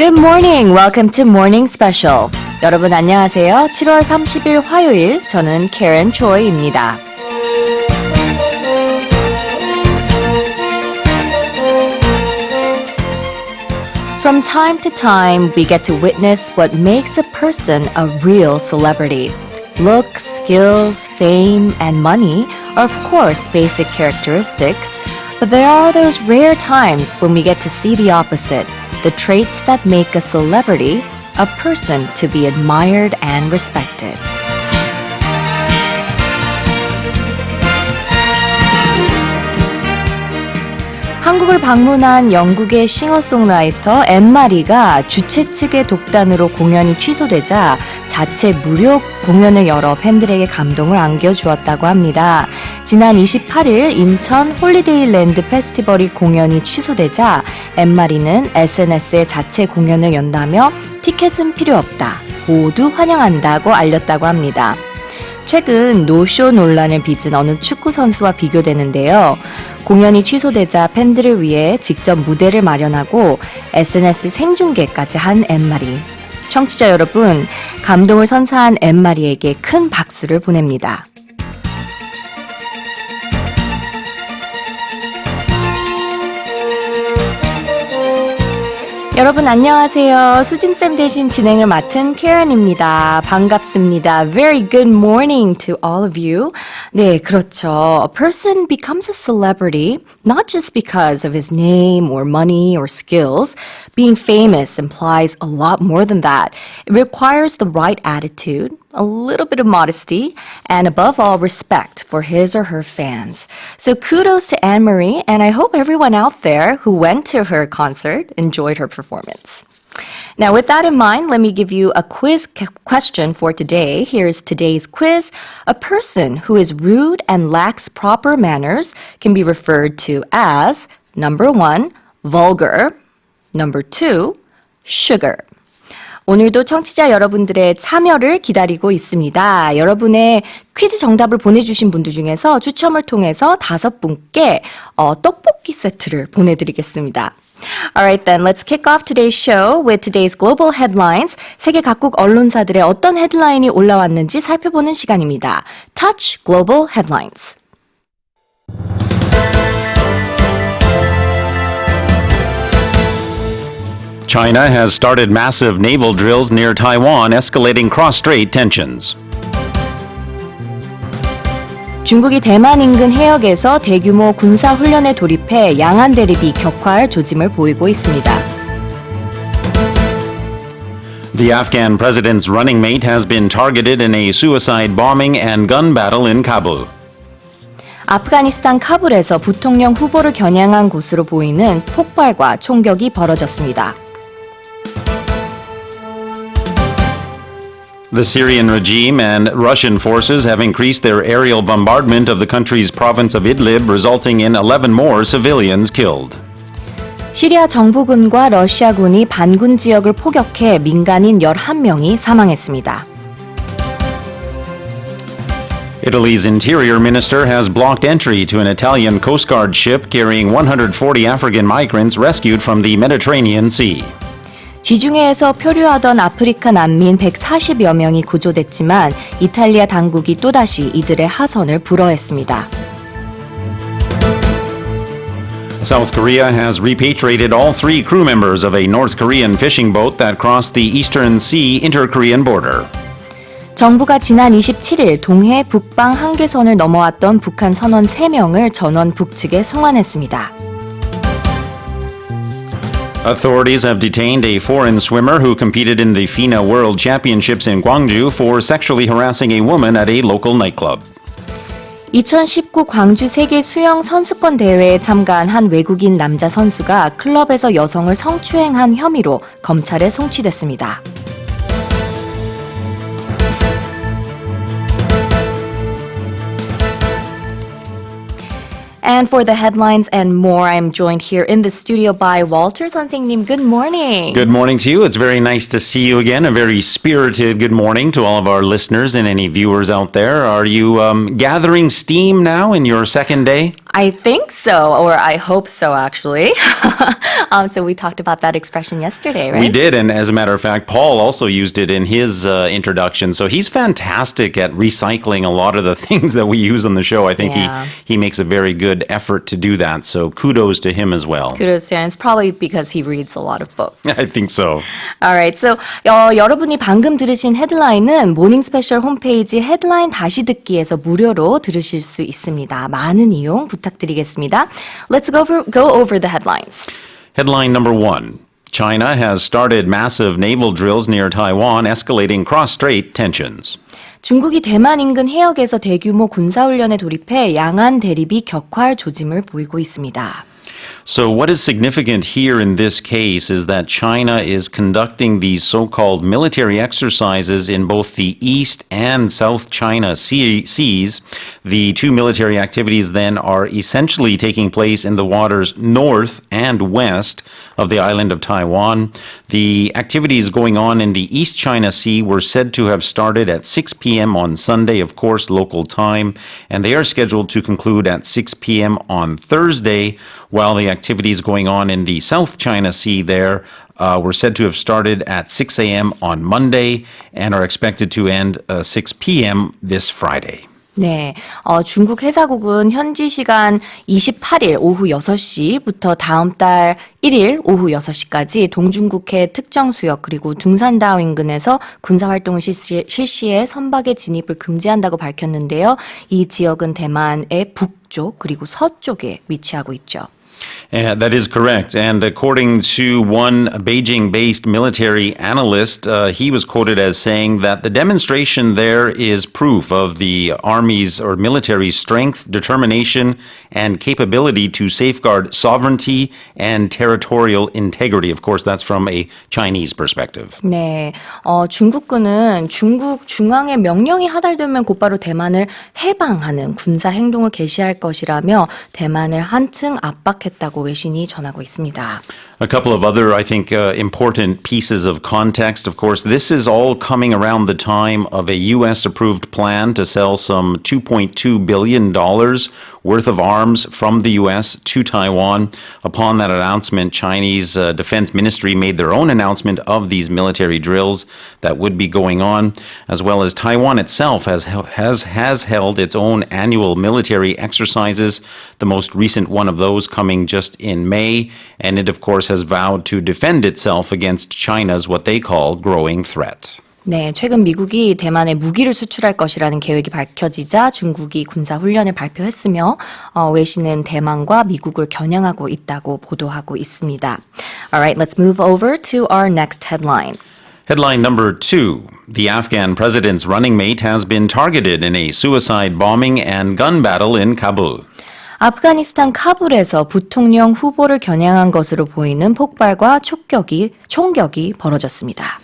Good morning. Welcome to Morning Special. 여러분 안녕하세요. 7월 30일 화요일 저는 Karen Choi입니다. From time to time, we get to witness what makes a person a real celebrity. Looks, skills, fame, and money are of course basic characteristics, but there are those rare times when we get to see the opposite, the traits that make a celebrity a person to be admired and respected. 한국을 방문한 영국의 싱어송라이터 엠마리가 주최 측의 독단으로 공연이 취소되자 자체 무료 공연을 열어 팬들에게 감동을 안겨주었다고 합니다. 지난 28일 인천 홀리데이랜드 페스티벌이 공연이 취소되자 엠마리는 SNS에 자체 공연을 연다며 티켓은 필요 없다, 모두 환영한다고 알렸다고 합니다. 최근 노쇼 논란을 빚은 어느 축구 선수와 비교되는데요. 공연이 취소되자 팬들을 위해 직접 무대를 마련하고 SNS 생중계까지 한 엠마리. 청취자 여러분, 감동을 선사한 엠마리에게 큰 박수를 보냅니다. 여러분 안녕하세요. 수진쌤 대신 진행을 맡은 Karen입니다. 반갑습니다. Very good morning to all of you. 네, 그렇죠. A person becomes a celebrity not just because of his name or money or skills. Being famous implies a lot more than that. It requires the right attitude, a little bit of modesty, and above all, respect for his or her fans. So kudos to Anne-Marie, and I hope everyone out there who went to her concert enjoyed her performance. Now, with that in mind, let me give you a quiz question for today. Here's today's quiz. A person who is rude and lacks proper manners can be referred to as, number 1, vulgar, number 2, sugar. 오늘도 청취자 여러분들의 참여를 기다리고 있습니다. 여러분의 퀴즈 정답을 보내주신 분들 중에서 추첨을 통해서 5분께 떡볶이 세트를 보내드리겠습니다. Alright then, let's kick off today's show with today's global headlines. 세계 각국 언론사들의 어떤 헤드라인이 올라왔는지 살펴보는 시간입니다. Touch Global Headlines. China has started massive naval drills near Taiwan, escalating cross-strait tensions. 중국이 대만 인근 해역에서 대규모 군사 훈련에 돌입해 양안 대립이 격화할 조짐을 보이고 있습니다. The Afghan president's running mate has been targeted in a suicide bombing and gun battle in Kabul. 아프가니스탄 카불에서 부통령 후보를 겨냥한 곳으로 보이는 폭발과 총격이 벌어졌습니다. The Syrian regime and Russian forces have increased their aerial bombardment of the country's province of Idlib, resulting in 11 more civilians killed. 시리아 정부군과 러시아군이 반군 지역을 포격해 민간인 11명이 사망했습니다. Italy's interior minister has blocked entry to an Italian Coast Guard ship carrying 140 African migrants rescued from the Mediterranean Sea. 지중해에서 표류하던 아프리카 난민 140여 명이 구조됐지만 이탈리아 당국이 또다시 이들의 하선을 불허했습니다. South Korea has repatriated all 3 crew members of a North Korean fishing boat that crossed the Eastern Sea inter-Korean border. 정부가 지난 27일 동해 북방 한계선을 넘어왔던 북한 선원 3명을 전원 북측에 송환했습니다. Authorities have detained a foreign swimmer who competed in the FINA World Championships in Gwangju for sexually harassing a woman at a local nightclub. 2019 광주 세계 수영 선수권 대회에 참가한 한 외국인 남자 선수가 클럽에서 여성을 성추행한 혐의로 검찰에 송치됐습니다. And for the headlines and more, I'm joined here in the studio by Walter 선생님. Good morning. Good morning to you. It's very nice to see you again. A very spirited good morning to all of our listeners and any viewers out there. Are you gathering steam now in your second day? I think so, or I hope so, actually. So we talked about that expression yesterday, right? We did, and as a matter of fact, Paul also used it in his introduction. So he's fantastic at recycling a lot of the things that we use on the show. I think Yeah. he makes a very good effort to do that. So kudos to him as well. Kudos to him. It's probably because he reads a lot of books. I think so. Alright, so 여러분이 방금 들으신 헤드라인은 모닝 스페셜 홈페이지 헤드라인 다시 듣기에서 무료로 들으실 수 있습니다. 많은 이용 부탁드리겠습니다. Let's go over the headlines. Headline number 1. China has started massive naval drills near Taiwan, escalating cross-strait tensions. 중국이 대만 인근 해역에서 대규모 군사훈련에 돌입해 양안 대립이 격화할 조짐을 보이고 있습니다. So what is significant here in this case is that China is conducting these so-called military exercises in both the East and South China seas. The two military activities then are essentially taking place in the waters north and west of the island of Taiwan. The activities going on in the East China Sea were said to have started at 6 p.m. on Sunday, of course, local time, and they are scheduled to conclude at 6 p.m. on Thursday, while the activities going on in the South China Sea there were said to have started at 6 a.m. on Monday and are expected to end 6 p.m. this Friday. 네, 중국 해사국은 현지 시간 28일 오후 6시부터 다음 달 1일 오후 6시까지 동중국해 특정 수역 그리고 둥산다오 인근에서 군사활동을 실시해 선박의 진입을 금지한다고 밝혔는데요. 이 지역은 대만의 북쪽 그리고 서쪽에 위치하고 있죠. That is correct. And according to one Beijing-based military analyst, he was quoted as saying that the demonstration there is proof of the Army's or military's strength, determination, and capability to safeguard sovereignty and territorial integrity. Of course, that's from a Chinese perspective. 네, 중국군은 중국 중앙의 명령이 하달되면 곧바로 대만을 해방하는 군사 행동을 개시할 것이라며 대만을 한층 압박했다고 외신이 전하고 있습니다. A couple of other, I think, important pieces of context. Of course, this is all coming around the time of a U.S.-approved plan to sell some $2.2 billion worth of arms from the U.S. to Taiwan. Upon that announcement, Chinese Defense Ministry made their own announcement of these military drills that would be going on, as well as Taiwan itself has held its own annual military exercises, the most recent one of those coming just in May, and it, of course, has vowed to defend itself against China's what they call growing threat. 네, 최근 미국이 대만에 무기를 수출할 것이라는 계획이 밝혀지자 중국이 군사 훈련을 발표했으며 외신은 대만과 미국을 겨냥하고 있다고 보도하고 있습니다. Alright, let's move over to our next headline. Headline number 2. The Afghan president's running mate has been targeted in a suicide bombing and gun battle in Kabul. 아프가니스탄 카불에서 부통령 후보를 겨냥한 것으로 보이는 폭발과 총격이 벌어졌습니다.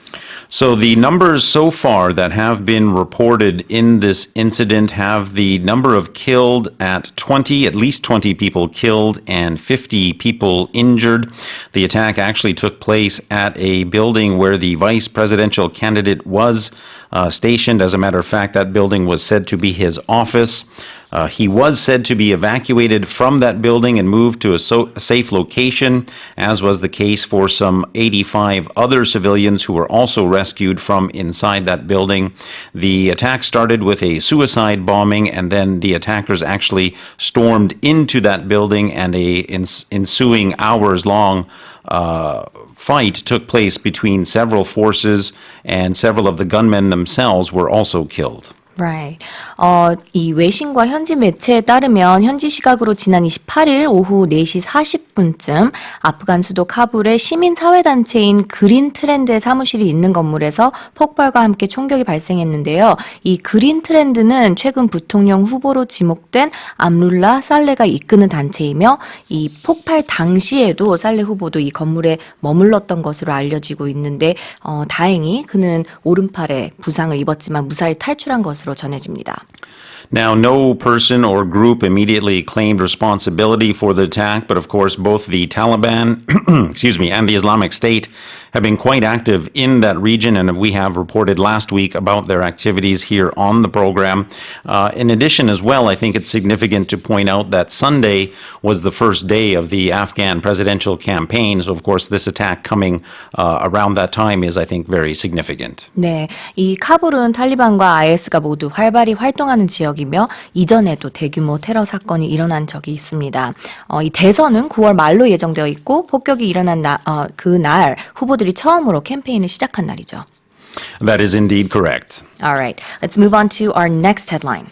So the numbers so far that have been reported in this incident have the number of killed at 20, at least 20 people killed and 50 people injured. The attack actually took place at a building where the vice presidential candidate was stationed. As a matter of fact, that building was said to be his office. He was said to be evacuated from that building and moved to a safe location, as was the case for some 85 other civilians who were also rescued from inside that building. The attack started with a suicide bombing, and then the attackers actually stormed into that building, and a ensuing hours-long fight took place between several forces, and several of the gunmen themselves were also killed. Right. 이 외신과 현지 매체에 따르면 현지 시각으로 지난 28일 오후 4시 40분쯤 아프간 수도 카불의 시민사회단체인 그린 트렌드의 사무실이 있는 건물에서 폭발과 함께 총격이 발생했는데요. 이 그린 트렌드는 최근 부통령 후보로 지목된 암룰라 살레가 이끄는 단체이며 이 폭발 당시에도 살레 후보도 이 건물에 머물렀던 것으로 알려지고 있는데 다행히 그는 오른팔에 부상을 입었지만 무사히 탈출한 것으로 전해집니다. Now, no person or group immediately claimed responsibility for the attack, but of course, both the Taliban, and the Islamic State have been quite active in that region, and we have reported last week about their activities here on the program. In addition as well, I think it's significant to point out that Sunday was the first day of the Afghan presidential campaign. So, of course, this attack coming around that time is, I think, very significant. 네, 이 카불은 탈리반과 IS가 모두 활발히 활동하는 지역이며 이전에도 대규모 테러 사건이 일어난 적이 있습니다. 이 대선은 9월 말로 예정되어 있고 폭격이 일어난 그날 후보들이 처음으로 캠페인을 시작한 날이죠. That is indeed correct. All right, let's move on to our next headline.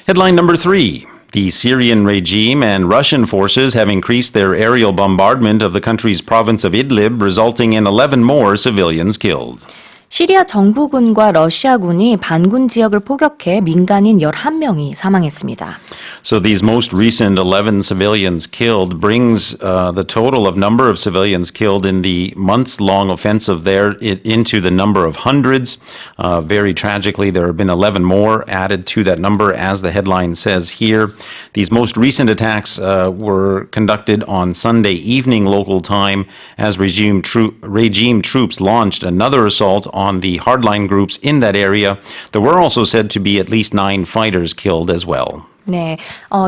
Headline number 3. The Syrian regime and Russian forces have increased their aerial bombardment of the country's province of Idlib, resulting in 11 more civilians killed. 시리아 정부군과 러시아군이 반군 지역을 포격해 민간인 11명이 사망했습니다. So these most recent 11 civilians killed brings the total of number of civilians killed in the months-long offensive there into the number of hundreds. Very tragically, there have been 11 more added to that number, as the headline says here. These most recent attacks were conducted on Sunday evening local time as regime troops launched another assault on the hardline groups in that area. There were also said to be at least 9 fighters killed as well. 네,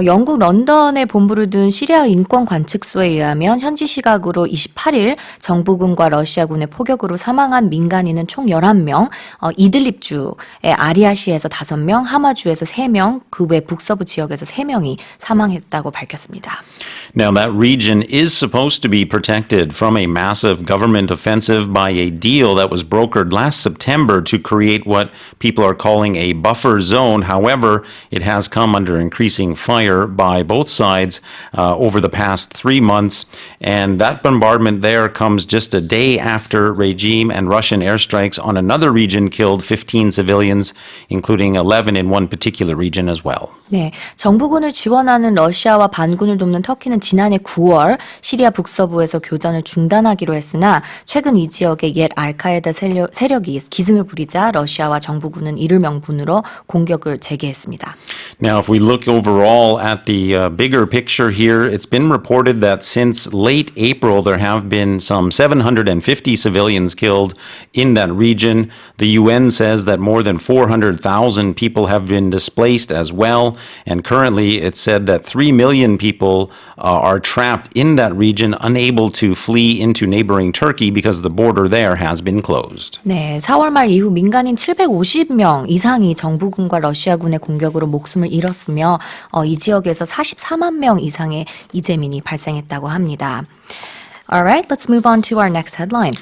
영국 런던에 본부를 둔 시리아 인권관측소에 의하면 현지 시각으로 28일 정부군과 러시아군의 포격으로 사망한 민간인은 총 11명, 이들립주의 아리아시에서 5명, 하마주에서 3명, 그 외 북서부 지역에서 3명이 사망했다고 밝혔습니다. Now, that region is supposed to be protected from a massive government offensive by a deal that was brokered last September to create what people are calling a buffer zone. However, it has come under increasing fire by both sides over the past 3 months. And that bombardment there comes just a day after regime and Russian airstrikes on another region killed 15 civilians, including 11 in one particular region as well. 네, 정부군을 지원하는 러시아와 반군을 돕는 터키는 지난해 9월 시리아 북서부에서 교전을 중단하기로 했으나 최근 이 지역의 옛 알카에다 세력이 기승을 부리자 러시아와 정부군은 이를 명분으로 공격을 재개했습니다. Now, if we look overall at the bigger picture here, it's been reported that since late April, there have been some 750 civilians killed in that region. The UN says that more than 400,000 people have been displaced as well. And currently, it's said that 3 million people are trapped in that region, unable to flee into neighboring Turkey because the border there has been closed. 네, 4월 말 이후 민간인 750명 이상이 정부군과 러시아군의 공격으로 목숨을 잃었으며 이 지역에서 44만 명 이상의 이재민이 발생했다고 합니다. Alright, let's move on to our next headline.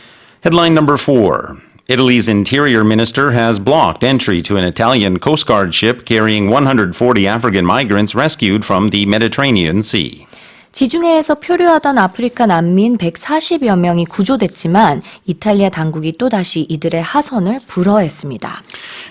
Headline number 4. Italy's interior minister has blocked entry to an Italian Coast Guard ship carrying 140 African migrants rescued from the Mediterranean Sea. 지중해에서 표류하던 아프리카 난민 140여 명이 구조됐지만 이탈리아 당국이 또다시 이들의 하선을 불허했습니다.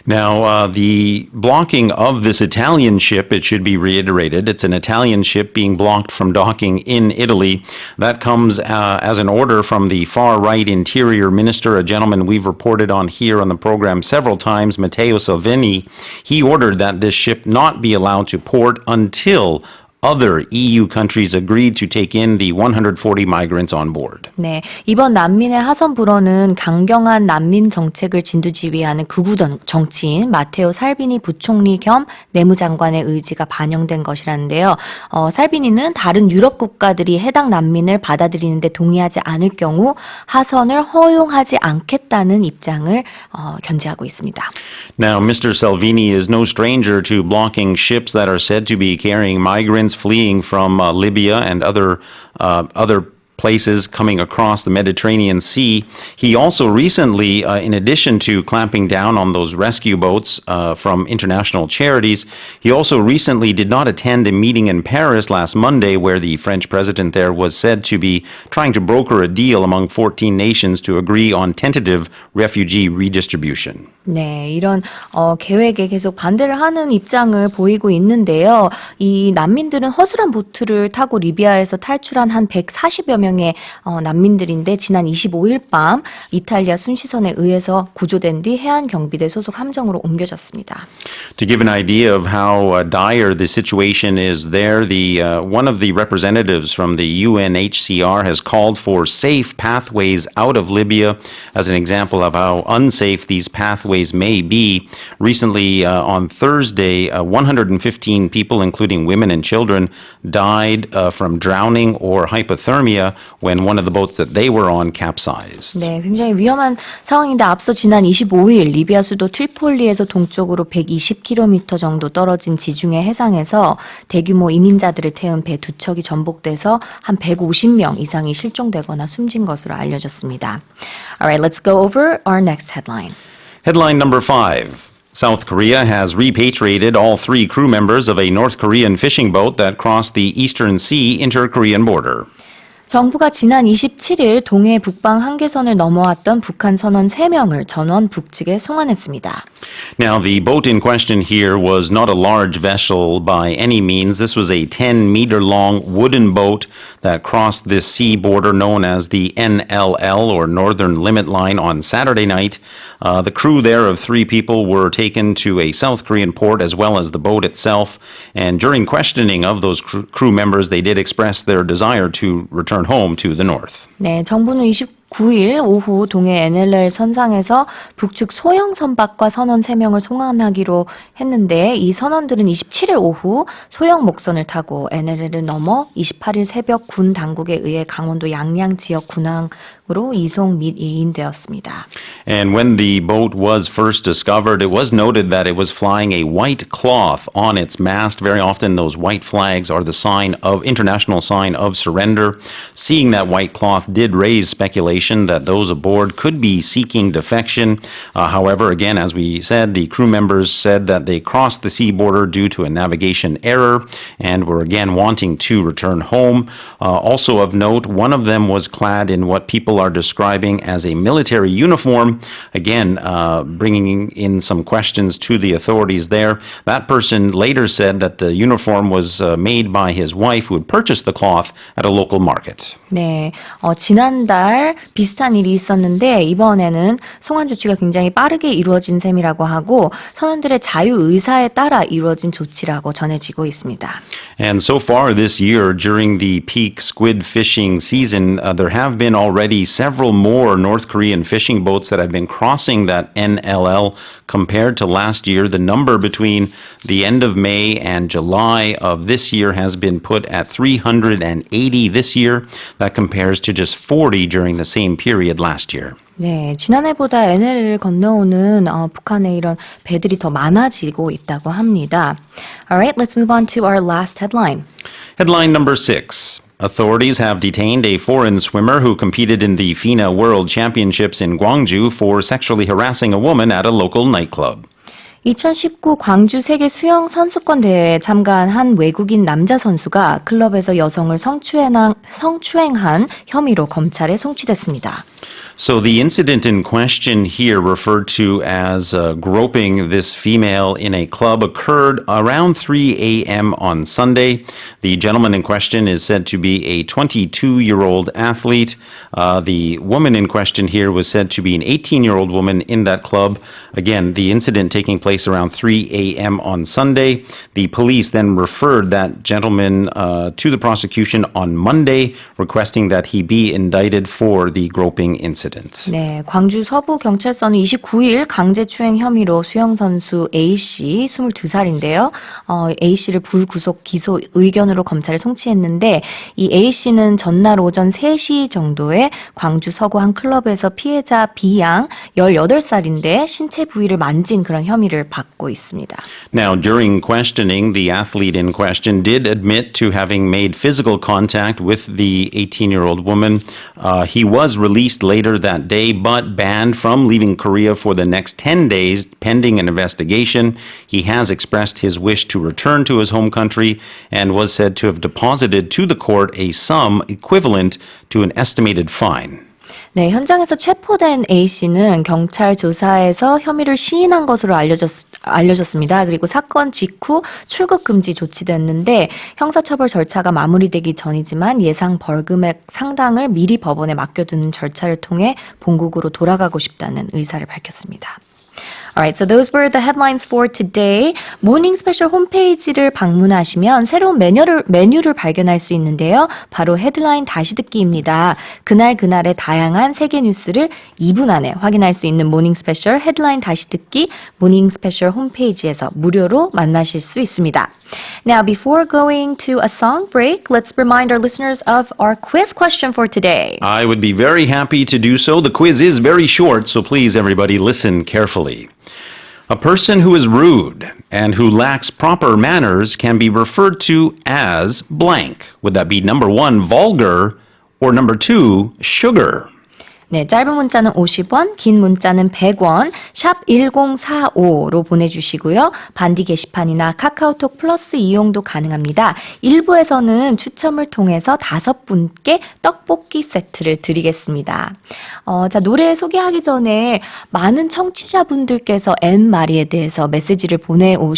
Now, the blocking of this Italian ship, it should be reiterated, it's an Italian ship being blocked from docking in Italy. That comes as an order from the far-right interior minister, a gentleman we've reported on here on the program several times, Matteo Salvini. He ordered that this ship not be allowed to port until other EU countries agreed to take in the 140 migrants on board. 네, 이번 난민의 하선 불허는 강경한 난민 정책을 진두지휘하는 극우 정치인 마테오 살비니 부총리 겸 내무장관의 의지가 반영된 것이라는데요. 살비니는 다른 유럽 국가들이 해당 난민을 받아들이는데 동의하지 않을 경우 하선을 허용하지 않겠다는 입장을 견지하고 있습니다. Now, Mr. Salvini is no stranger to blocking ships that are said to be carrying migrants fleeing from Libya and other places coming across the Mediterranean Sea. He also recently, in addition to clamping down on those rescue boats from international charities, he also recently did not attend a meeting in Paris last Monday where the French president there was said to be trying to broker a deal among 14 nations to agree on tentative refugee redistribution. 네, 이런 계획에 계속 반대를 하는 입장을 보이고 있는데요. 이 난민들은 허술한 보트를 타고 리비아에서 탈출한 한 140여 명 명의 난민들인데 지난 25일 밤 이탈리아 순시선에 의해서 구조된 뒤 해안 경비대 소속 함정으로 옮겨졌습니다. To give an idea of how dire the situation is there, one of the representatives from the UNHCR has called for safe pathways out of Libya as an example of how unsafe these pathways may be. Recently, on Thursday, 115 people, including women and children, died from drowning or hypothermia when one of the boats that they were on capsized. 네, 굉장히 위험한 상황인데 앞서 지난 25일 리비아 수도 트리폴리에서 동쪽으로 120km 정도 떨어진 지중해 해상에서 대규모 이민자들을 태운 배 두 척이 전복돼서 한 150명 이상이 실종되거나 숨진 것으로 알려졌습니다. Alright, let's go over our next headline. Headline number 5. South Korea has repatriated all 3 crew members of a North Korean fishing boat that crossed the Eastern Sea inter-Korean border. 정부가 지난 27일 동해 북방 한계선을 넘어왔던 북한 선원 3명을 전원 북측에 송환했습니다. Now, the boat in question here was not a large vessel by any means. This was a 10-meter-long wooden boat that crossed this sea border known as the NLL, or Northern Limit Line, on Saturday night. The crew there of 3 people were taken to a South Korean port as well as the boat itself. And during questioning of those crew members, they did express their desire to return home to the north. 네, 정부는 29일 오후 동해 NLL 선상에서 북측 소형 선박과 선원 3명을 송환하기로 했는데 이 선원들은 27일 오후 소형 목선을 타고 NLL을 넘어 28일 새벽 군 당국에 의해 강원도 양양 지역 군항으로 이송 및 예인되었습니다. And when the boat was first discovered, it was noted that it was flying a white cloth on its mast. Very often those white flags are the international sign of surrender. Seeing that white cloth did raise speculation that those aboard could be seeking defection. However, again, as we said, the crew members said that they crossed the sea border due to a navigation error and were again wanting to return home. Also of note, one of them was clad in what people are describing as a military uniform. Again, bringing in some questions to the authorities there. That person later said that the uniform was made by his wife who had purchased the cloth at a local market. 네, 지난달 비슷한 일이 있었는데 이번에는 송환 조치가 굉장히 빠르게 이루어진 셈이라고 하고 선원들의 자유의사에 따라 이루어진 조치라고 전해지고 있습니다. And so far this year, during the peak squid fishing season, there have been already several more North Korean fishing boats that have been crossing that NLL compared to last year. The number between the end of May and July of this year has been put at 380 this year. That compares to just 40 during the same period last year. 네, 지난해보다 NLL을 건너오는 북한의 이런 배들이 더 많아지고 있다고 합니다. Alright, let's move on to our last headline. Headline number 6. Authorities have detained a foreign swimmer who competed in the FINA World Championships in Gwangju for sexually harassing a woman at a local nightclub. 2019 광주 세계 수영 선수권 대회에 참가한 한 외국인 남자 선수가 클럽에서 여성을 성추행한 혐의로 검찰에 송치됐습니다. So the incident in question here, referred to as groping this female in a club, occurred around 3 a.m. on Sunday. The gentleman in question is said to be a 22-year-old athlete. The woman in question here was said to be an 18-year-old woman in that club. Again, the incident taking place around 3 a.m. on Sunday. The police then referred that gentleman to the prosecution on Monday, requesting that he be indicted for the groping incident. 네, 광주 서부경찰서는 29일 강제추행 혐의로 수영선수 A씨 22살인데요. A씨를 불구속 기소 의견으로 검찰에 송치했는데 이 A씨는 전날 오전 3시 정도에 광주 서구 한 클럽에서 피해자 B양 18살인데 신체 부위를 만진 그런 혐의를 받고 있습니다. Now, during questioning, the athlete in question did admit to having made physical contact with the 18-year-old woman. He was released later that day, but banned from leaving Korea for the next 10 days pending an investigation. He has expressed his wish to return to his home country and was said to have deposited to the court a sum equivalent to an estimated fine. 네, 현장에서 체포된 A씨는 경찰 조사에서 혐의를 시인한 것으로 알려졌습니다. 그리고 사건 직후 출국 금지 조치됐는데 형사처벌 절차가 마무리되기 전이지만 예상 벌금액 상당을 미리 법원에 맡겨두는 절차를 통해 본국으로 돌아가고 싶다는 의사를 밝혔습니다. Alright, so those were the headlines for today. 모닝 스페셜 홈페이지를 방문하시면 새로운 메뉴를 발견할 수 있는데요. 바로 헤드라인 다시 듣기입니다. 그날의 다양한 세계 뉴스를 2분 안에 확인할 수 있는 모닝 스페셜 헤드라인 다시 듣기 모닝 스페셜 홈페이지에서 무료로 만나실 수 있습니다. Now, before going to a song break, let's remind our listeners of our quiz question for today. I would be very happy to do so. The quiz is very short, so please, everybody, listen carefully. A person who is rude and who lacks proper manners can be referred to as blank. Would that be number 1, vulgar, or number 2, sugar? 네, 짧은 문자는 50원, 긴 문자는 100원, 샵 1045로 보내주시고요. 반디 게시판이나 카카오톡 플러스 이용도 가능합니다. 1부에서는 추첨을 통해서 5분께 떡볶이 세트를 드리겠습니다. 자, 노래 소개하기 전에 많은 청취자분들께서 N마리에 대해서 메시지를 보내오고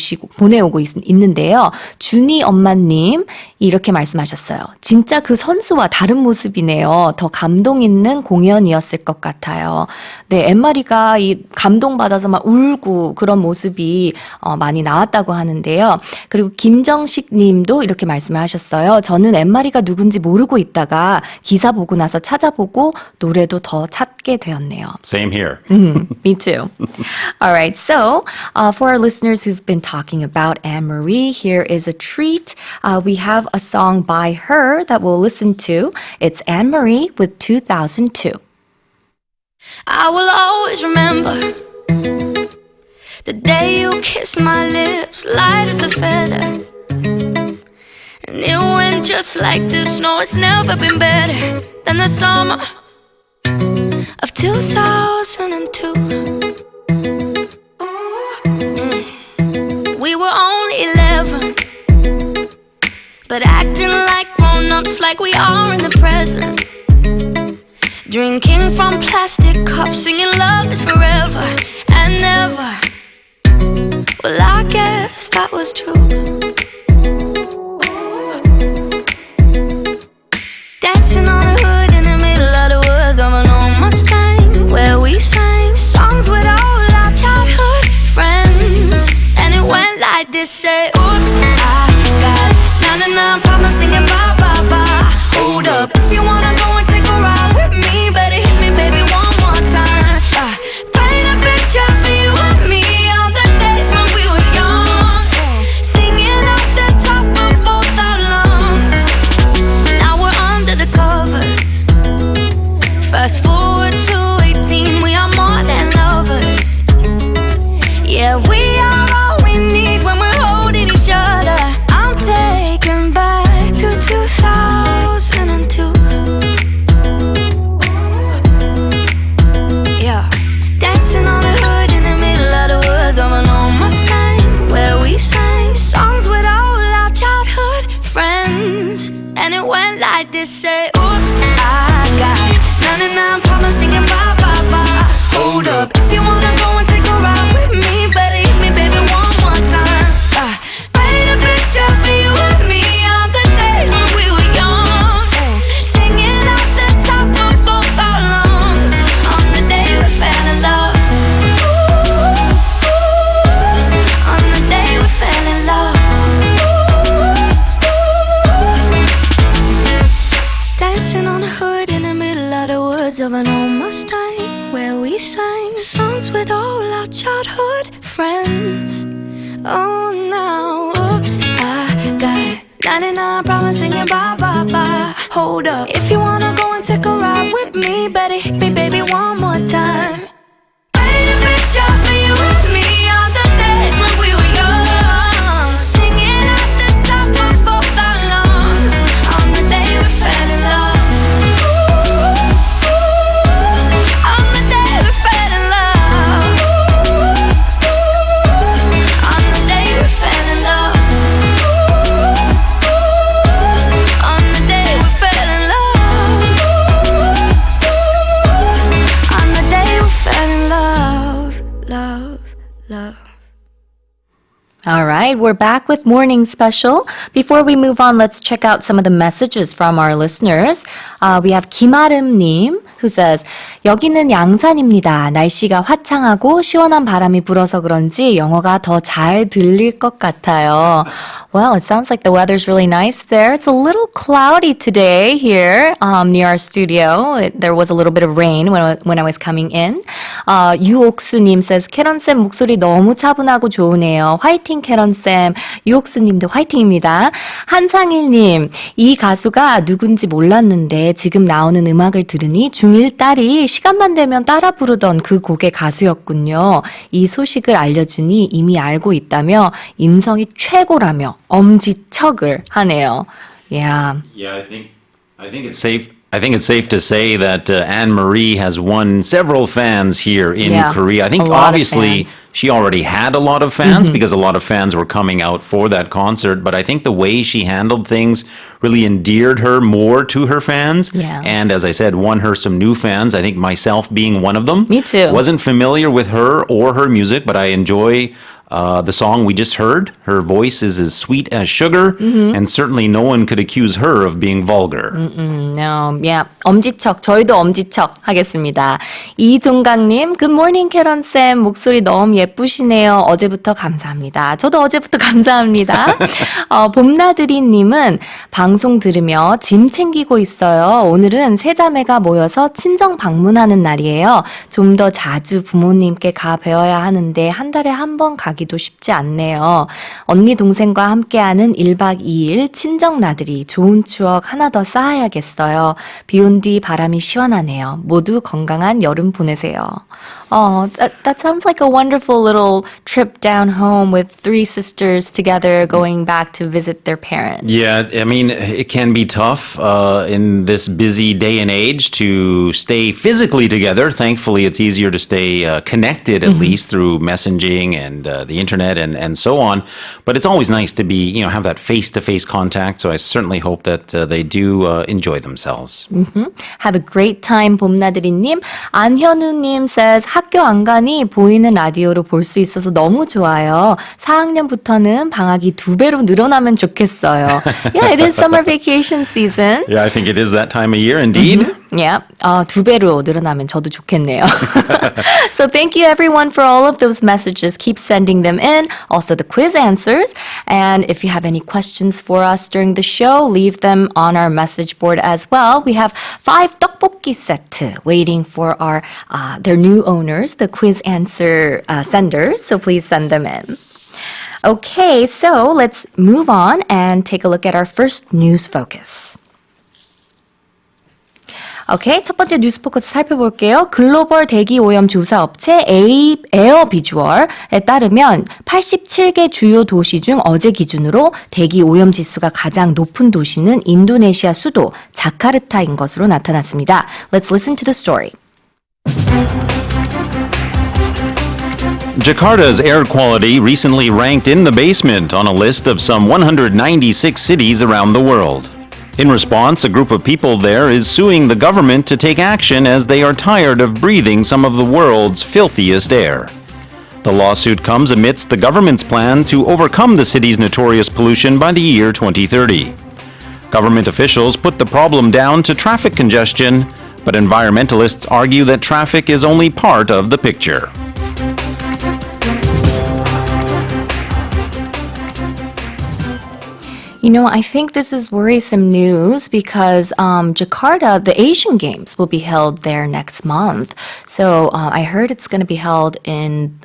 있는데요. 준이 엄마님 이렇게 말씀하셨어요. 진짜 그 선수와 다른 모습이네요. 더 감동 있는 공연이었어요. 을 것 같아요. 네, 엠마리가 이 감동받아서 막 울고 그런 모습이 많이 나왔다고 하는데요. 그리고 김정식 님도 이렇게 말씀을 하셨어요. 저는 엠마리가 누군지 모르고 있다가 기사 보고 나서 찾아보고 노래도 더 찾게 되었네요. Same here. Me too. All right, so for our listeners who've been talking about Anne-Marie, here is a treat. We have a song by her that we'll listen to. It's Anne-Marie with 2002. I will always remember the day you kissed my lips, light as a feather. And it went just like this. No, it's never been better than the summer of 2002. We were only 11, but acting like grown-ups, like we are in the present. Drinking from plastic cups, singing love is forever and never. Well, I guess that was true. Dancing on the hood in the middle of the woods of an old Mustang, where we sang songs with all our childhood friends. And it went like this, say, oops, I got 99 problems singing bye, bye, bye. Hold up, if you wanna go and take a ride with me, better hit me, baby, one more time. Paint a picture for you and me on the days when we were young, singing off the top of both our lungs. Now we're under the covers. Fast forward to 18, we are more than lovers. Yeah, we are all we need when we're holding each other. I'm taken back to 2002. Yeah, dancing on the hood in the middle of the woods of an old Mustang, where we sang songs with all our childhood friends. And it went like this, say, oops, I got 99 problems singing bye, bye, bye. Hold up, if you wanna go and take a ride with me, better hit me, baby, one more time. Paint a picture for you and me on the days when we were young, singing off the top of both our lungs on the day we fell in love. On the day we fell in love. Dancing on the hood in the middle of the woods of an old Mustang, where we sang songs with all our childhood friends. Oh, now, oops, I got 99 problems singing bye, bye, bye. Hold up, if you wanna go and take a ride with me, better hit me, baby, one more time. Paint a picture for you and me on the days when we were young, singing at the top of both our lungs on the day we fell in love. On the day we fell in love. On the day we fell in love. On the day we fell in love. love. All right, we're back with Morning Special. Before we move on, let's check out some of the messages from our listeners. We have 김아름님 who says, 여기는 양산입니다. 날씨가 화창하고 시원한 바람이 불어서 그런지 영어가 더 잘 들릴 것 같아요. Well, it sounds like the weather's really nice there. It's a little cloudy today here near our studio. There was a little bit of rain when I was coming in. 유옥수님 says, 캐런쌤 목소리 너무 차분하고 좋으네요. 화이팅 캐런쌤. 유옥수님도 화이팅입니다. 한상일님, 이 가수가 누군지 몰랐는데 지금 나오는 음악을 들으니 중1 딸이 시간만 되면 따라 부르던 그 곡의 가수였군요. 이 소식을 알려주니 이미 알고 있다며 인성이 최고라며 엄지척을 하네요. Yeah. Yeah, I think it's safe. I think it's safe to say that Anne Marie has won several fans here in Korea. I think obviously she already had a lot of fans because a lot of fans were coming out for that concert. But I think the way she handled things really endeared her more to her fans. Yeah. And as I said, won her some new fans. I think myself being one of them. Me too. Wasn't familiar with her or her music, but I enjoy the song we just heard. Her voice is as sweet as sugar, and certainly no one could accuse her of being vulgar. No, yeah. 엄지척, 저희도 엄지척 하겠습니다. 이종강님, Good morning, 캐런쌤. 목소리 너무 예쁘시네요. 어제부터 감사합니다. 저도 어제부터 감사합니다. 봄나들이님은 방송 들으며 짐 챙기고 있어요. 오늘은 세 자매가 모여서 친정 방문하는 날이에요. 좀 더 자주 부모님께 가 뵈어야 하는데 한 달에 한 번 가기도 쉽지 않네요. 언니 동생과 함께하는 1박 2일 친정 나들이 좋은 추억 하나 더 쌓아야겠어요. 비온 뒤 바람이 시원하네요. 모두 건강한 여름 보내세요. Oh, that sounds like a wonderful little trip down home with three sisters together going back to visit their parents. Yeah, I mean, it can be tough in this busy day and age to stay physically together. Thankfully, it's easier to stay connected, at least through messaging and the internet and so on. But it's always nice to be, have that face-to-face contact. So I certainly hope that they do enjoy themselves. Have a great time, 봄나들이님. 안현우님 says, 학교 안 가니 보이는 라디오로 볼 수 있어서 너무 좋아요. 4학년부터는 방학이 2배로 늘어나면 좋겠어요. Yeah, it is summer vacation season. Yeah, I think it is that time of year, indeed. Yeah, 2배로 늘어나면 저도 좋겠네요. So thank you everyone for all of those messages. Keep sending them in. Also the quiz answers. And if you have any questions for us during the show, leave them on our message board as well. We have 5 떡볶이 set waiting for our their new owners, the quiz answer senders. So please send them in. Okay, so let's move on and take a look at our first news focus. 오케이, 첫 번째 뉴스 포커스 살펴볼게요. 글로벌 대기 오염 조사 업체 에어 비주얼에 따르면 87개 주요 도시 중 어제 기준으로 대기 오염 지수가 가장 높은 도시는 인도네시아 수도 자카르타인 것으로 나타났습니다. Let's listen to the story. Jakarta's air quality recently ranked in the basement on a list of some 196 cities around the world. In response, a group of people there is suing the government to take action as they are tired of breathing some of the world's filthiest air. The lawsuit comes amidst the government's plan to overcome the city's notorious pollution by the year 2030. Government officials put the problem down to traffic congestion, but environmentalists argue that traffic is only part of the picture. I think this is worrisome news because Jakarta, the Asian Games, will be held there next month. So I heard it's going to be held in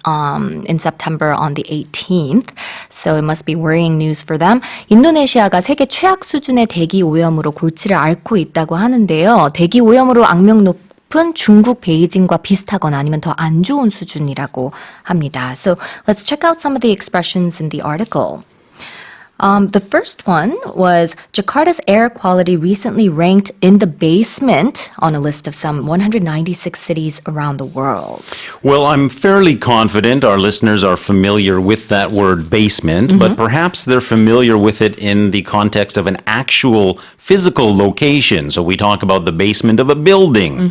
September on the 18th. So it must be worrying news for them. 인도네시아가 세계 최악 수준의 대기 오염으로 골치를 앓고 있다고 하는데요. 대기 오염으로 악명 높은 중국 베이징과 비슷하거나 아니면 더 안 좋은 수준이라고 합니다. So let's check out some of the expressions in the article. The first one was Jakarta's air quality recently ranked in the basement on a list of some 196 cities around the world. Well, I'm fairly confident our listeners are familiar with that word basement, but perhaps they're familiar with it in the context of an actual physical location. So we talk about the basement of a building.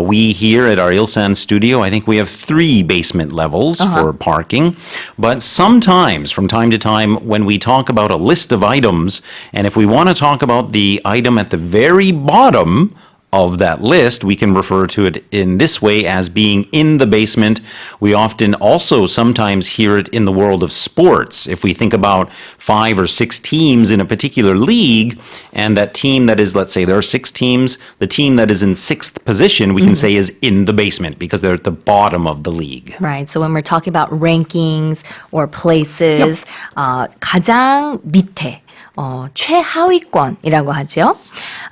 We here at our Ilsan studio, I think we have 3 basement levels for parking. But sometimes, from time to time, when we talk about a list of items, and if we want to talk about the item at the very bottom of that list, we can refer to it in this way as being in the basement. We often also sometimes hear it in the world of sports. If we think about 5 or 6 teams in a particular league, and that team that is, let's say there are 6 teams, the team that is in 6th position, we can say is in the basement because they're at the bottom of the league. Right. So when we're talking about rankings or places, 가장 밑에, 최하위권이라고 하죠.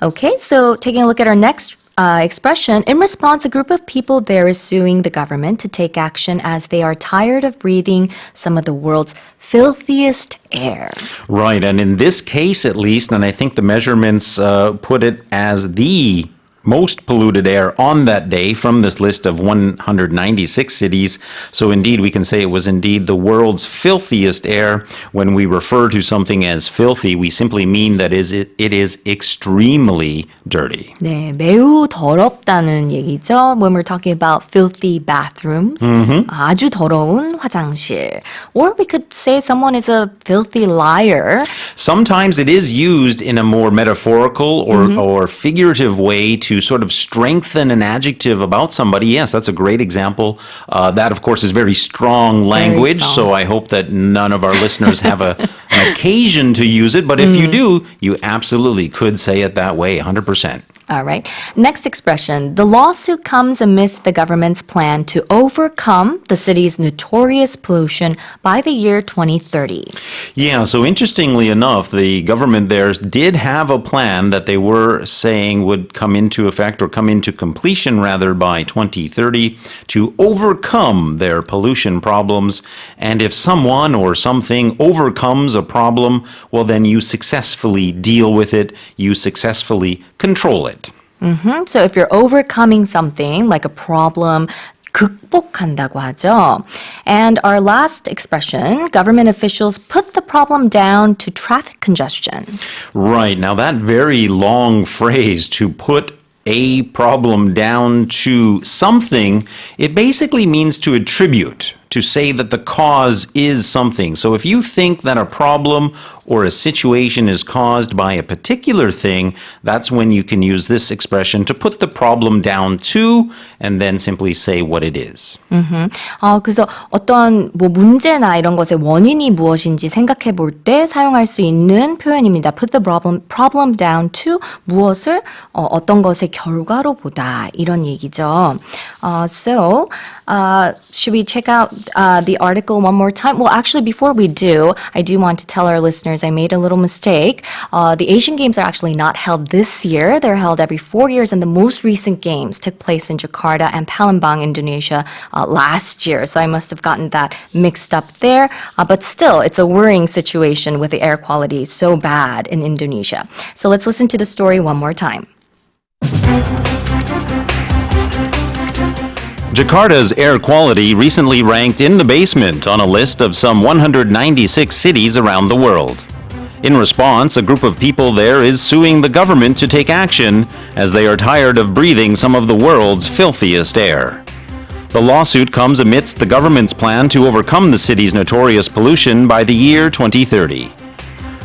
Okay, so taking a look at our next expression, in response, a group of people there is suing the government to take action as they are tired of breathing some of the world's filthiest air. Right, and in this case at least, and I think the measurements put it as the most polluted air on that day from this list of 196 cities. So indeed, we can say it was indeed the world's filthiest air. When we refer to something as filthy, we simply mean that it is extremely dirty. 네, 매우 더럽다는 얘기죠. When we're talking about filthy bathrooms, 아주 더러운 화장실. Or we could say someone is a filthy liar. Sometimes it is used in a more metaphorical or figurative way to sort of strengthen an adjective about somebody. Yes, that's a great example. That, of course, is very strong language, so I hope that none of our listeners have an occasion to use it. But if you do, you absolutely could say it that way, 100%. All right. Next expression. The lawsuit comes amidst the government's plan to overcome the city's notorious pollution by the year 2030. Yeah, so interestingly enough, the government there did have a plan that they were saying would come into effect or come into completion rather by 2030 to overcome their pollution problems. And if someone or something overcomes a problem, well, then you successfully deal with it, you successfully control it. So if you're overcoming something like a problem, 극복한다고 하죠. And our last expression, government officials put the problem down to traffic congestion. Right. Now that very long phrase, to put a problem down to something, it basically means to attribute, to say that the cause is something. So if you think that a problem or a situation is caused by a particular thing, that's when you can use this expression to put the problem down to and then simply say what it is. 그래서 어떤 문제나 이런 것의 원인이 무엇인지 생각해 볼 때 사용할 수 있는 표현입니다. Put the problem down to 무엇을 어떤 것의 결과로 보다 이런 얘기죠. So should we check out the article one more time? Well, actually, before we do, I do want to tell our listeners I made a little mistake. The Asian Games are actually not held this year. They're held every 4 years, and the most recent games took place in Jakarta and Palembang, Indonesia, last year. So I must have gotten that mixed up there. But still, it's a worrying situation with the air quality so bad in Indonesia. So let's listen to the story one more time. Jakarta's air quality recently ranked in the basement on a list of some 196 cities around the world. In response, a group of people there is suing the government to take action as they are tired of breathing some of the world's filthiest air. The lawsuit comes amidst the government's plan to overcome the city's notorious pollution by the year 2030.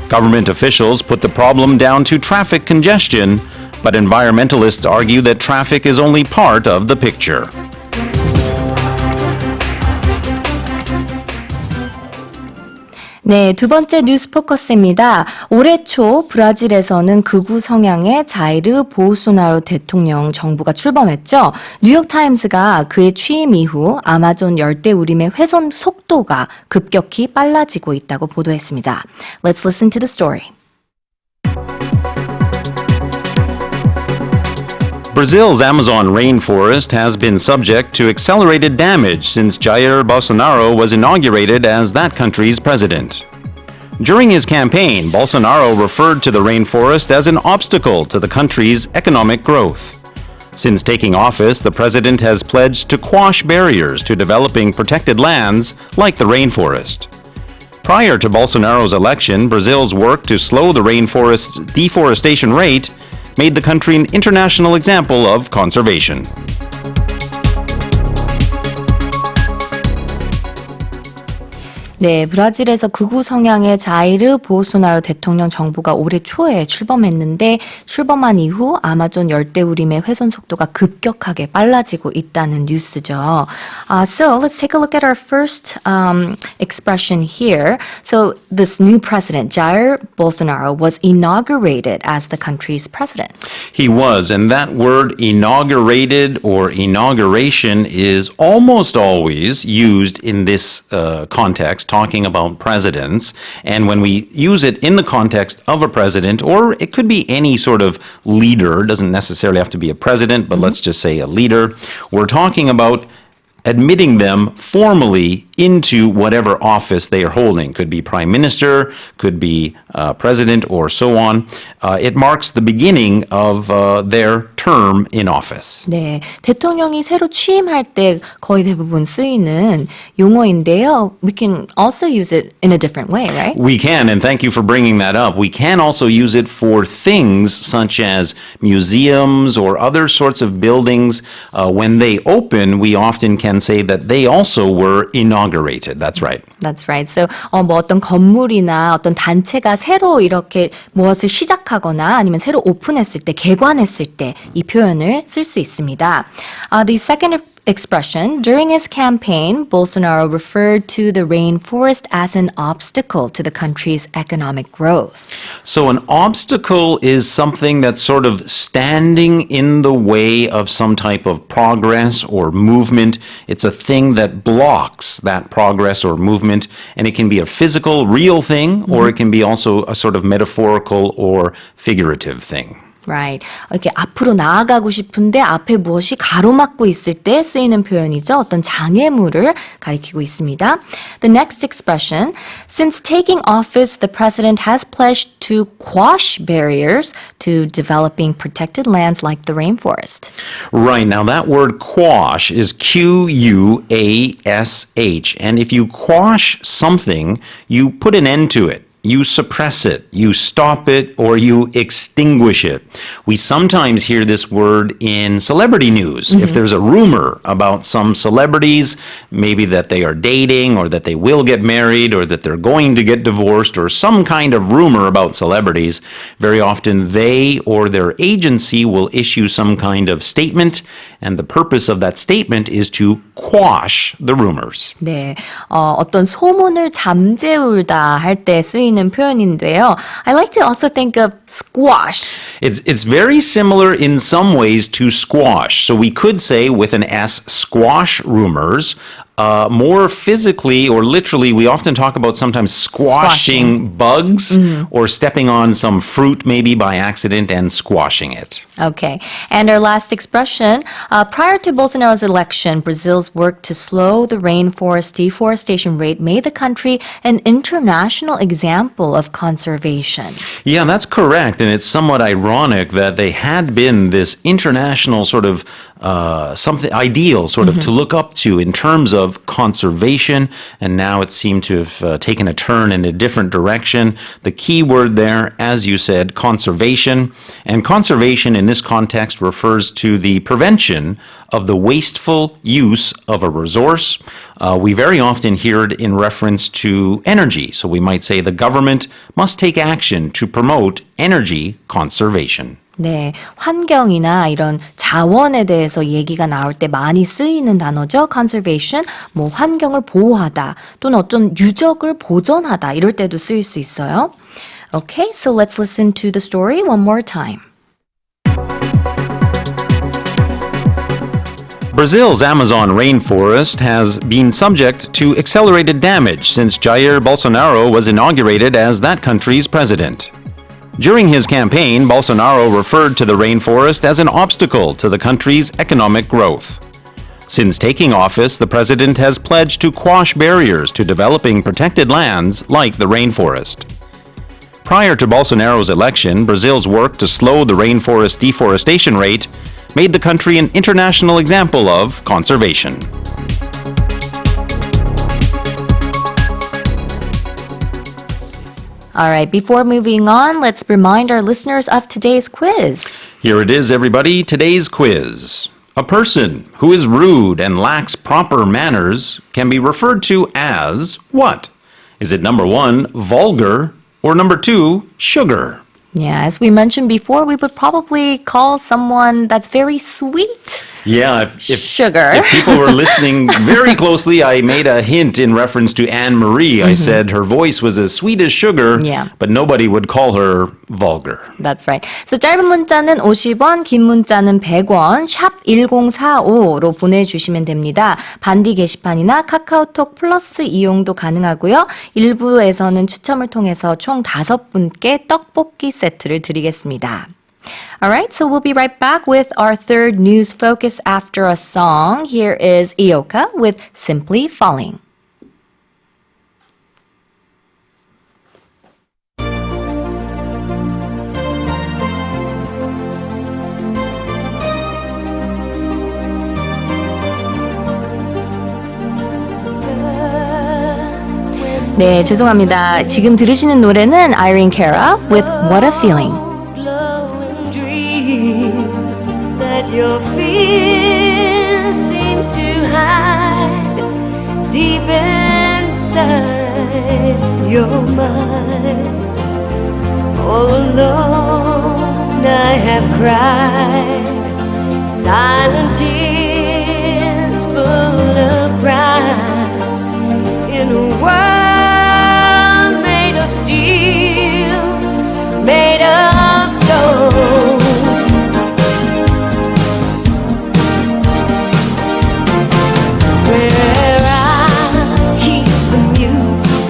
Government officials put the problem down to traffic congestion, but environmentalists argue that traffic is only part of the picture. 네, 두 번째 뉴스 포커스입니다. 올해 초 브라질에서는 극우 성향의 자이르 보우소나로 대통령 정부가 출범했죠. 뉴욕타임스가 그의 취임 이후 아마존 열대우림의 훼손 속도가 급격히 빨라지고 있다고 보도했습니다. Let's listen to the story. Brazil's Amazon rainforest has been subject to accelerated damage since Jair Bolsonaro was inaugurated as that country's president. During his campaign, Bolsonaro referred to the rainforest as an obstacle to the country's economic growth. Since taking office, the president has pledged to quash barriers to developing protected lands like the rainforest. Prior to Bolsonaro's election, Brazil's work to slow the rainforest's deforestation rate made the country an international example of conservation. 네, 브라질에서 극우 성향의 자이르 보소나로 대통령 정부가 올해 초에 출범했는데 출범한 이후 아마존 열대우림의 훼손 속도가 급격하게 빨라지고 있다는 뉴스죠. So let's take a look at our first expression here. So this new president, Jair Bolsonaro, was inaugurated as the country's president. He was, and that word inaugurated or inauguration is almost always used in this context, talking about presidents. And when we use it in the context of a president, or it could be any sort of leader, doesn't necessarily have to be a president, but let's just say a leader, we're talking about admitting them formally into whatever office they are holding. Could be prime minister, could be president, or so on. It marks the beginning of their term in office. 네, 대통령이 새로 취임할 때 거의 대부분 쓰이는 용어인데요. We can also use it in a different way, right? We can, and thank you for bringing that up. We can also use it for things such as museums or other sorts of buildings. When they open, we often can say that they also were inaugurated. That's right. That's right. So 뭐 어떤 건물이나 어떤 단체가 새로 이렇게 무엇을 시작하거나 아니면 새로 오픈했을 때, 개관했을 때 이 표현을 쓸 수 있습니다. The second expression, during his campaign, Bolsonaro referred to the rainforest as an obstacle to the country's economic growth. So an obstacle is something that's sort of standing in the way of some type of progress or movement. It's a thing that blocks that progress or movement, and it can be a physical, real thing, or it can be also a sort of metaphorical or figurative thing. Right. 이렇게 앞으로 나아가고 싶은데 앞에 무엇이 가로막고 있을 때 쓰이는 표현이죠. 어떤 장애물을 가리키고 있습니다. The next expression, since taking office, the president has pledged to quash barriers to developing protected lands like the rainforest. Right. Now that word quash is Quash. And if you quash something, you put an end to it. You suppress it, you stop it, or you extinguish it. We sometimes hear this word in celebrity news. If there's a rumor about some celebrities, maybe that they are dating or that they will get married or that they're going to get divorced or some kind of rumor about celebrities, very often they or their agency will issue some kind of statement, and the purpose of that statement is to quash the rumors. 네, 어떤 소문을 잠재울다 할 때 쓰이는 표현인데요. I like to also think of squash. It's very similar in some ways to squash. So we could say with an S, squash rumors. More physically or literally, we often talk about sometimes squashing bugs or stepping on some fruit maybe by accident and squashing it. Okay. And our last expression, prior to Bolsonaro's election, Brazil's work to slow the rainforest deforestation rate made the country an international example of conservation. Yeah, that's correct. And it's somewhat ironic that they had been this international sort of something ideal sort of to look up to in terms of conservation, and now it seemed to have taken a turn in a different direction. The key word there, as you said, conservation. And conservation in this context refers to the prevention of the wasteful use of a resource. We very often hear it in reference to energy. So we might say the government must take action to promote energy conservation. 네, 환경이나 이런 자원에 대해서 얘기가 나올 때 많이 쓰이는 단어죠. conservation, 뭐 환경을 보호하다 또는 어떤 유적을 보존하다 이럴 때도 쓰일 수 있어요. Okay, so let's listen to the story one more time. Brazil's Amazon rainforest has been subject to accelerated damage since Jair Bolsonaro was inaugurated as that country's president. During his campaign, Bolsonaro referred to the rainforest as an obstacle to the country's economic growth. Since taking office, the president has pledged to quash barriers to developing protected lands like the rainforest. Prior to Bolsonaro's election, Brazil's work to slow the rainforest deforestation rate made the country an international example of conservation. All right, before moving on, let's remind our listeners of today's quiz. Here it is, everybody, today's quiz. A person who is rude and lacks proper manners can be referred to as what? Is it number 1, vulgar, or number 2, sugar? Yeah, as we mentioned before, we would probably call someone that's very sweet Yeah, if sugar. If people were listening very closely, I made a hint in reference to Anne-Marie. I said her voice was as sweet as sugar, Yeah. but nobody would call her vulgar. That's right. So 짧은 문자는 50원, 긴 문자는 100원, 샵 1045로 보내주시면 됩니다. 반디 게시판이나 카카오톡 플러스 이용도 가능하고요. 일부에서는 추첨을 통해서 총 5분께 떡볶이 세트를 드리겠습니다. Alright, so we'll be right back with our third news focus after a song. Here is Ioka with Simply Falling. 네, 죄송합니다. 지금 들으시는 노래는 Irene Cara with What a Feeling. Glowing dream that your fear seems to hide deep inside your mind. All alone I have cried silent tears full of pride in a world made of steel, made of soul. Where I keep the music,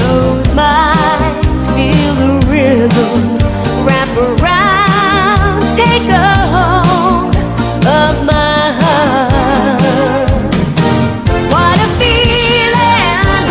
those minds feel the rhythm, wrap around, take a hold of my heart. What a feeling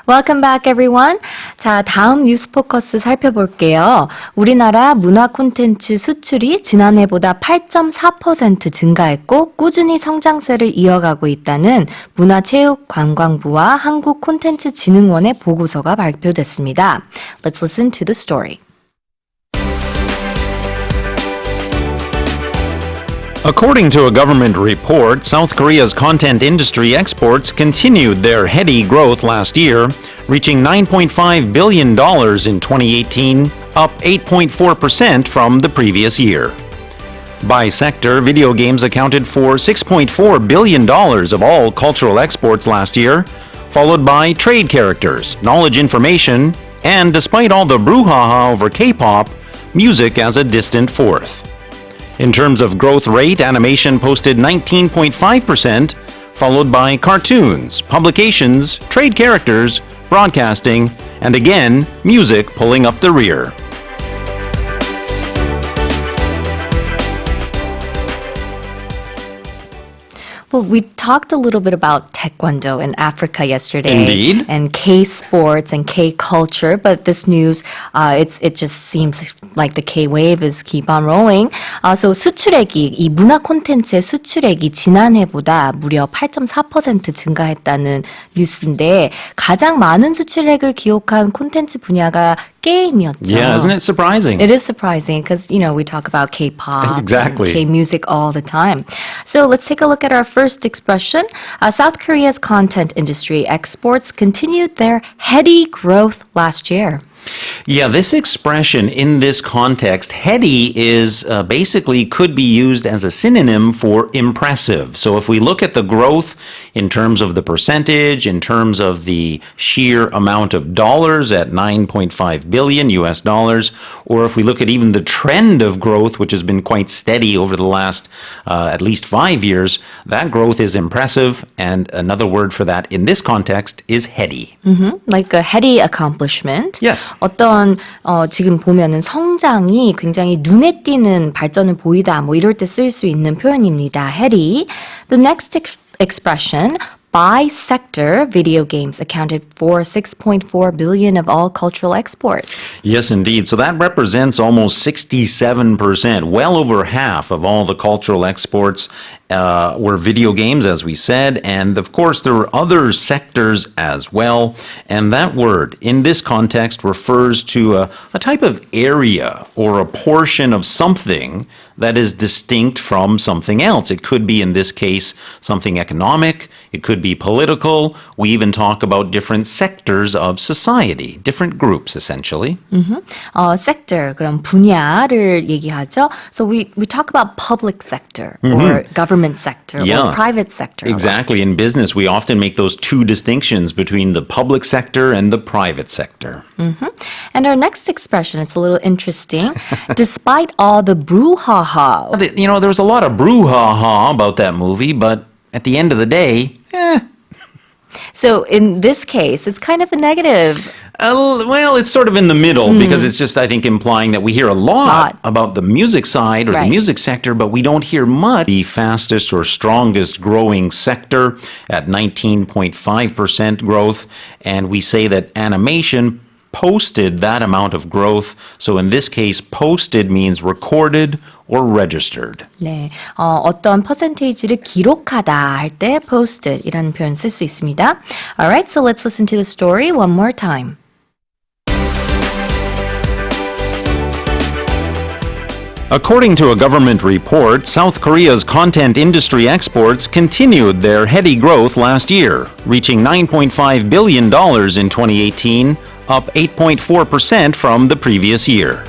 Welcome back, everyone. 자, 다음 뉴스 포커스 살펴볼게요. 우리나라 문화 콘텐츠 수출이 지난해보다 8.4% 증가했고 꾸준히 성장세를 이어가고 있다는 문화체육관광부와 한국콘텐츠진흥원의 보고서가 발표됐습니다. Let's listen to the story. According to a government report, South Korea's content industry exports continued their heady growth last year, reaching $9.5 billion in 2018, up 8.4% from the previous year. By sector, video games accounted for $6.4 billion of all cultural exports last year, followed by trade characters, knowledge information, and despite all the brouhaha over K-pop, music as a distant fourth. In terms of growth rate, animation posted 19.5%, followed by cartoons, publications, trade characters, broadcasting, and again, music pulling up the rear. Well, we talked a little bit about Taekwondo in Africa yesterday. Indeed. And K-sports and K-culture, but this news, it just seems like the K-wave is keep on rolling. So 수출액이, 이 문화 콘텐츠의 수출액이 지난해보다 무려 8.4% 증가했다는 뉴스인데 가장 많은 수출액을 기록한 콘텐츠 분야가 게임이었죠. Yeah, isn't it surprising? It is surprising because, you know, we talk about K-pop, Exactly. and K-music all the time. So let's take a look at our first expression. South Korea's content industry exports continued their heady growth last year. Yeah, this expression in this context, heady, is basically could be used as a synonym for impressive. So if we look at the growth in terms of the percentage, in terms of the sheer amount of dollars at 9.5 billion US dollars, or if we look at even the trend of growth, which has been quite steady over the last at least 5 years, that growth is impressive. And another word for that in this context is heady. Like a heady accomplishment. Yes. 어떤 지금 보면은 성장이 굉장히 눈에 띄는 발전을 보이다 뭐 이럴 때 쓸 수 있는 표현입니다. heady. The next expression by sector, video games accounted for 6.4 billion of all cultural exports. Yes, indeed. So that represents almost 67%, well over half of all the cultural exports were video games, as we said. And of course, there were other sectors as well. And that word in this context refers to a type of area or a portion of something that is distinct from something else. It could be, in this case, something economic. It could be political. We even talk about different sectors of society, different groups, essentially. Sector, 그럼 분야를 얘기하죠. So we talk about public sector or government sector or private sector. Exactly. In business, we often make those two distinctions between the public sector and the private sector. And our next expression, it's a little interesting. Despite all the brouhaha. You know, there was a lot of brouhaha about that movie, but at the end of the day, So in this case, it's kind of a negative. well, it's sort of in the middle because it's just, I think, implying that we hear a lot about the music side or the music sector, but we don't hear much. The fastest or strongest growing sector at 19.5% growth, and we say that animation posted that amount of growth. So in this case, posted means recorded or registered. 네, 어떤 퍼센테이지를 기록하다 할 때 posted이라는 표현 쓸 수 있습니다. Alright, so let's listen to the story one more time. According to a government report, South Korea's content industry exports continued their heady growth last year, reaching $9.5 billion in 2018, up 8.4% from the previous year.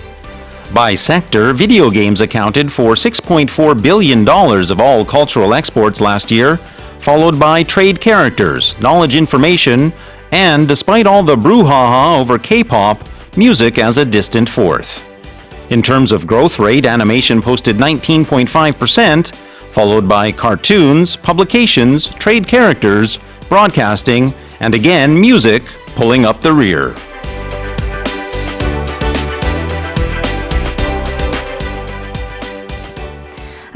By sector, video games accounted for $6.4 billion of all cultural exports last year, followed by trade characters, knowledge information, and despite all the brouhaha over K-pop, music as a distant fourth. In terms of growth rate, animation posted 19.5%, followed by cartoons, publications, trade characters, broadcasting, and again, music pulling up the rear.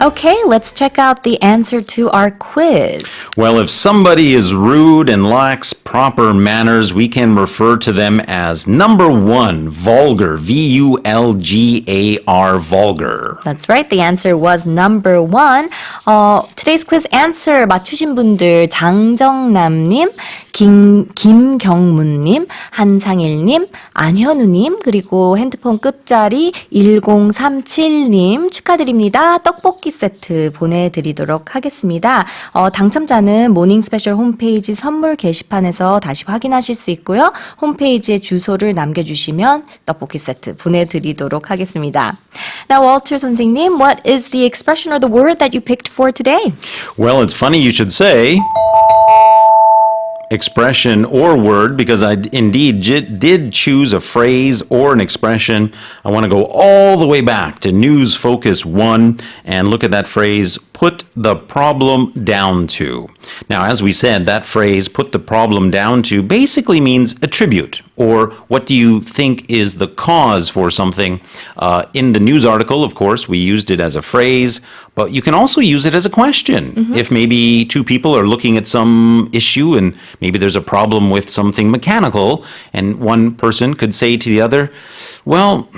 Okay, let's check out the answer to our quiz. Well, if somebody is rude and lacks proper manners, we can refer to them as number one, vulgar, V-U-L-G-A-R, vulgar. That's right. The answer was number one. Today's quiz answer 맞추신 분들 장정남님, 김경문님, 한상일님, 안현우님, 그리고 핸드폰 끝자리 1037님 축하드립니다. 떡볶이 세트 보내드리도록 하겠습니다. 당첨자는 모닝 스페셜 홈페이지 선물 게시판에서 다시 확인하실 수 있고요. 홈페이지에 주소를 남겨주시면 떡볶이 세트 보내드리도록 하겠습니다. Now, Walter 선생님, what is the expression or the word that you picked for today? Well, it's funny you should say expression or word because I indeed did choose a phrase or an expression. I want to go all the way back to News Focus 1 and look at that phrase, put the problem down to. Now, as we said, that phrase, put the problem down to, basically means attribute, or what do you think is the cause for something. In the news article, of course, we used it as a phrase, but you can also use it as a question. If maybe two people are looking at some issue and maybe there's a problem with something mechanical, and one person could say to the other, well,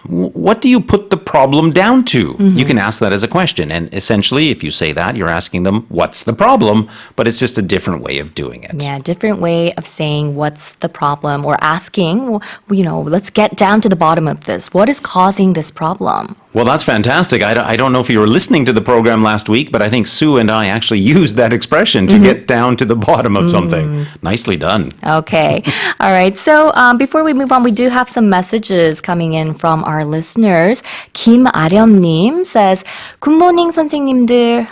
what do you put the problem down to? You can ask that as a question. And essentially, if you say that, you're asking them, what's the problem? But it's just a different way of doing it. Yeah, different way of saying what's the problem or asking, let's get down to the bottom of this. What is causing this problem? Well, that's fantastic. I don't know if you were listening to the program last week, but I think Sue and I actually used that expression to get down to the bottom of something. Nicely done. Okay. All right. So before we move on, we do have some messages coming in from our listeners. 김아렴님 says, 굿모닝 선생님들.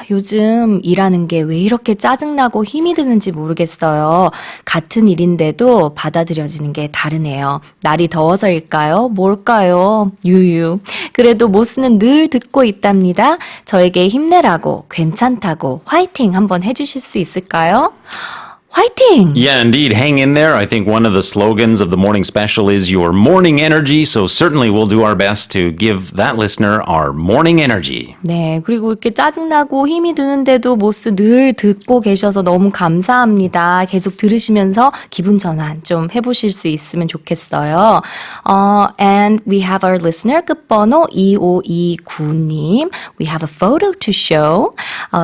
요즘 일하는 게 왜 이렇게 짜증나고 힘이 드는지 모르겠어요. 같은 일인데도 받아들여지는 게 다르네요. 날이 더워서일까요? 뭘까요? 유유. 그래도 모스는 늘 듣고 있답니다. 저에게 힘내라고, 괜찮다고, 화이팅 한번 해주실 수 있을까요? 화이팅! Yeah, indeed. Hang in there. I think one of the slogans of the morning special is your morning energy. So certainly we'll do our best to give that listener our morning energy. 네, 그리고 이렇게 짜증나고 힘이 드는데도 모스 늘 듣고 계셔서 너무 감사합니다. 계속 들으시면서 기분 전환 좀 해보실 수 있으면 좋겠어요. And we have our listener 끝번호 2529님. We have a photo to show.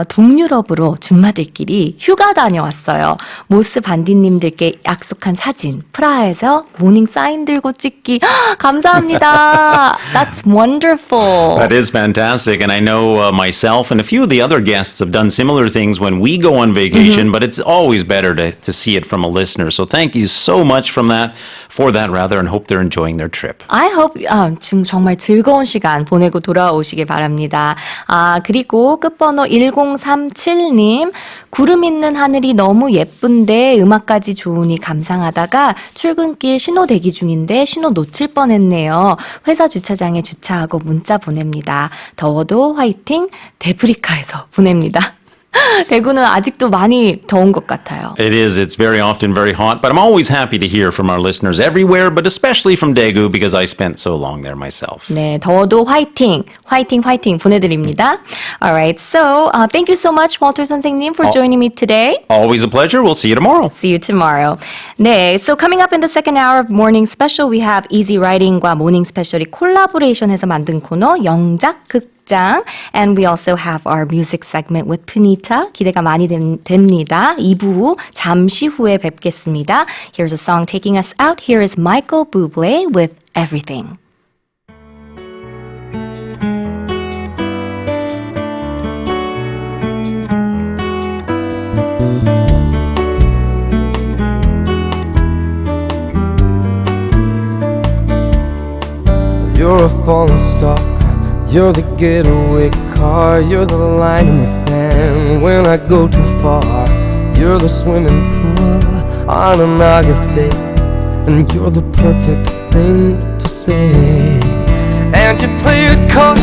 동유럽으로 줌마들끼리 휴가 다녀왔어요. 모스 반디님들께 약속한 사진 프라하에서 모닝 사인 들고 찍기 감사합니다. That's wonderful. That is fantastic. And I know myself and a few of the other guests have done similar things when we go on vacation, but it's always better to see it from a listener. So thank you so much for that, and hope they're enjoying their trip. I hope 지금 정말 즐거운 시간 보내고 돌아오시길 바랍니다. 그리고 끝번호 1037님 구름 있는 하늘이 너무 예쁜데 음악까지 좋으니 감상하다가 출근길 신호 대기 중인데 신호 놓칠 뻔했네요. 회사 주차장에 주차하고 문자 보냅니다. 더워도 화이팅 데프리카에서 보냅니다. 대구는 아직도 많이 더운 것 같아요. It is. It's very often very hot, but I'm always happy to hear from our listeners everywhere, but especially from Daegu because I spent so long there myself. 네, 더워도 화이팅, 화이팅, 화이팅 보내드립니다. Alright, so thank you so much, Walter 선생님, for joining me today. Always a pleasure. We'll see you tomorrow. See you tomorrow. 네, so coming up in the second hour of Morning Special, we have Easy Writing과 Morning Special이 콜라보레이션해서 만든 코너 영작 극장. And we also have our music segment with Punita. 기대가 많이 됩니다. 2부 잠시 후에 뵙겠습니다. Here's a song taking us out. Here is Michael Bublé with Everything. You're a falling star, you're the getaway car, you're the line in the sand when I go too far. You're the swimming pool on an August day, and you're the perfect thing to say. And you play it cold,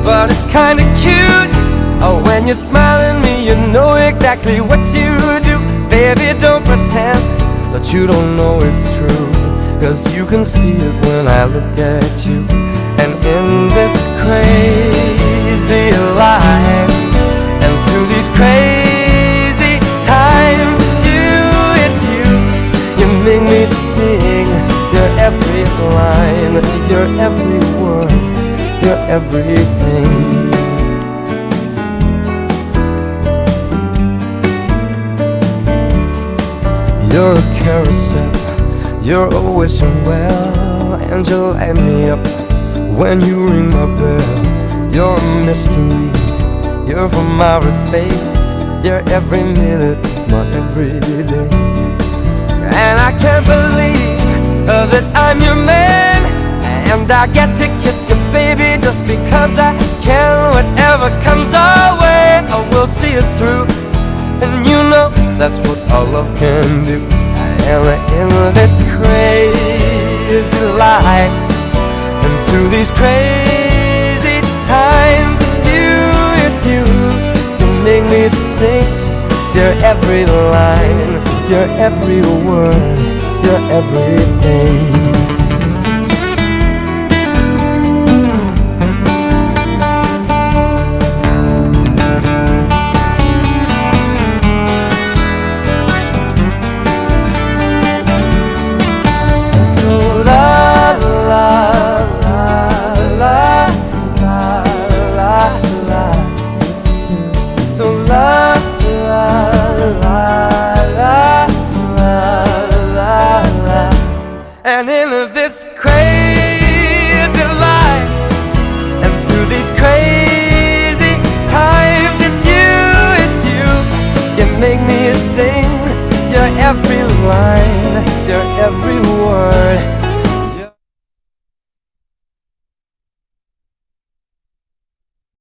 but it's kinda cute. Oh, when you smile at me, you know exactly what you do. Baby, don't pretend that you don't know it's true, 'cause you can see it when I look at you. And in this crazy crazy life. And through these crazy times, it's you. You make me sing your every line, your every word, your everything. You're a carousel, you're a wishing well, and you light me up when you ring my bell. You're a mystery, you're from outer space, you're every minute of my everyday. And I can't believe that I'm your man, and I get to kiss you, baby, just because I can. Whatever comes our way, I will see it through. And you know that's what all love can do. And in this crazy life, and through these crazy times, it's you. You make me sing your every line, your every word, your everything. And in this crazy life, and through these crazy times, it's you. You make me sing your every line, your every word,